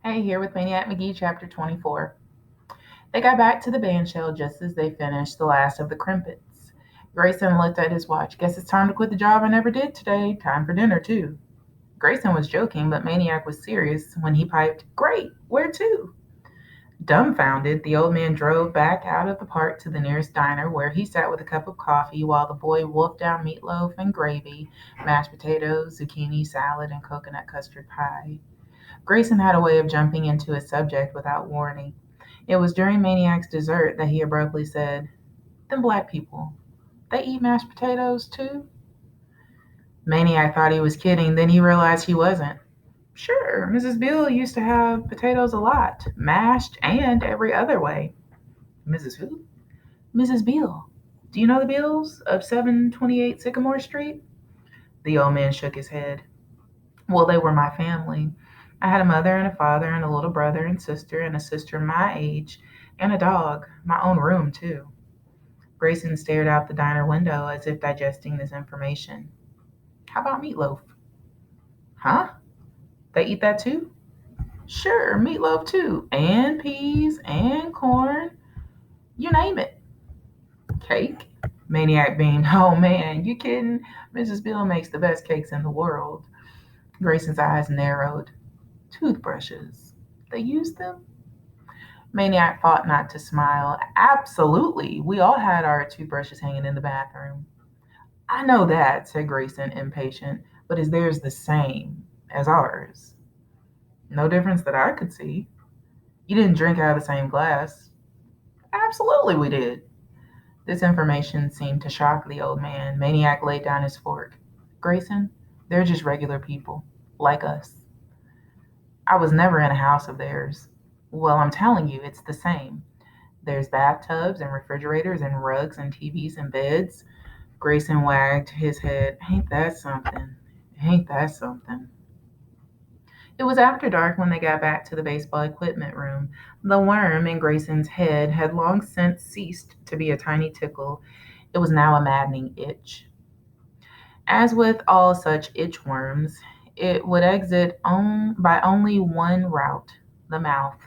Hey, here with Maniac Magee, chapter 24. They got back to the bandshell just as they finished the last of the crimpets. Grayson looked at his watch. Guess it's time to quit the job I never did today. Time for dinner, too. Grayson was joking, but Maniac was serious when he piped, Great, where to? Dumbfounded, the old man drove back out of the park to the nearest diner where he sat with a cup of coffee while the boy wolfed down meatloaf and gravy, mashed potatoes, zucchini salad, and coconut custard pie. Grayson had a way of jumping into a subject without warning. It was during Maniac's dessert that he abruptly said, Them black people, they eat mashed potatoes too? Maniac thought he was kidding, then he realized he wasn't. Sure, Mrs. Beale used to have potatoes a lot, mashed and every other way. Mrs. who? Mrs. Beale. Do you know the Beales of 728 Sycamore Street? The old man shook his head. Well, they were my family. I had a mother and a father and a little brother and sister and a sister my age and a dog, my own room, too. Grayson stared out the diner window as if digesting this information. How about meatloaf? Huh? They eat that too? Sure, meatloaf too. And peas and corn. You name it. Cake? Maniac beamed. Oh man, you kidding? Mrs. Bill makes the best cakes in the world. Grayson's eyes narrowed. Toothbrushes. They use them? Maniac fought not to smile. Absolutely. We all had our toothbrushes hanging in the bathroom. I know that, said Grayson, impatient, but is theirs the same as ours? No difference that I could see. You didn't drink out of the same glass. Absolutely, we did. This information seemed to shock the old man. Maniac laid down his fork. Grayson, they're just regular people, like us. I was never in a house of theirs. Well, I'm telling you, it's the same. There's bathtubs and refrigerators and rugs and TVs and beds. Grayson wagged his head. Ain't that something? Ain't that something? It was after dark when they got back to the baseball equipment room. The worm in Grayson's head had long since ceased to be a tiny tickle. It was now a maddening itch. As with all such itchworms, it would exit by only one route, the mouth.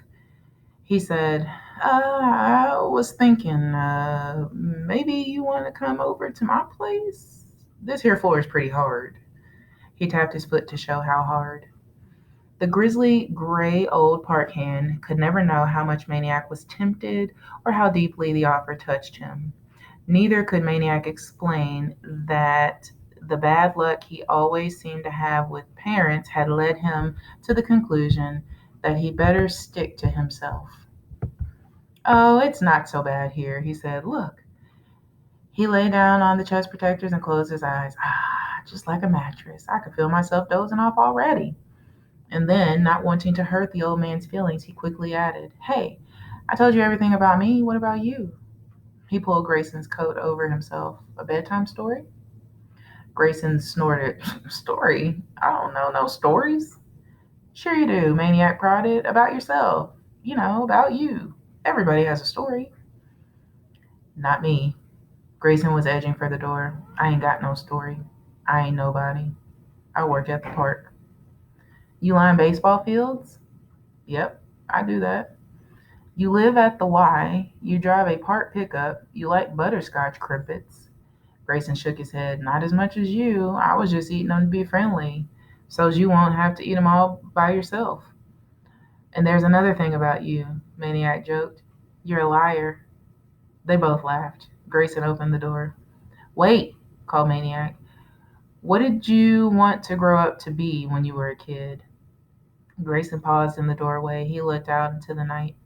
He said, I was thinking, maybe you want to come over to my place? This here floor is pretty hard. He tapped his foot to show how hard. The grizzly gray old park hand could never know how much Maniac was tempted or how deeply the offer touched him. Neither could Maniac explain that the bad luck he always seemed to have with parents had led him to the conclusion that he better stick to himself. Oh, it's not so bad here, he said. Look. He lay down on the chest protectors and closed his eyes. Ah, just like a mattress. I could feel myself dozing off already. And then, not wanting to hurt the old man's feelings, he quickly added, Hey, I told you everything about me. What about you? He pulled Grayson's coat over himself. A bedtime story? Grayson snorted. Story? I don't know no stories. Sure you do, Maniac prodded. About yourself. You know, about you. Everybody has a story. Not me. Grayson was edging for the door. I ain't got no story. I ain't nobody. I work at the park. You line baseball fields? Yep, I do that. You live at the Y. You drive a park pickup. You like butterscotch crimpets. Grayson shook his head. Not as much as you. I was just eating them to be friendly, so's you won't have to eat them all by yourself. And there's another thing about you, Maniac joked. You're a liar. They both laughed. Grayson opened the door. Wait, called Maniac. What did you want to grow up to be when you were a kid? Grayson paused in the doorway. He looked out into the night.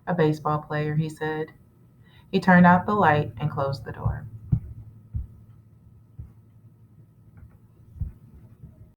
A baseball player, he said. He turned out the light and closed the door.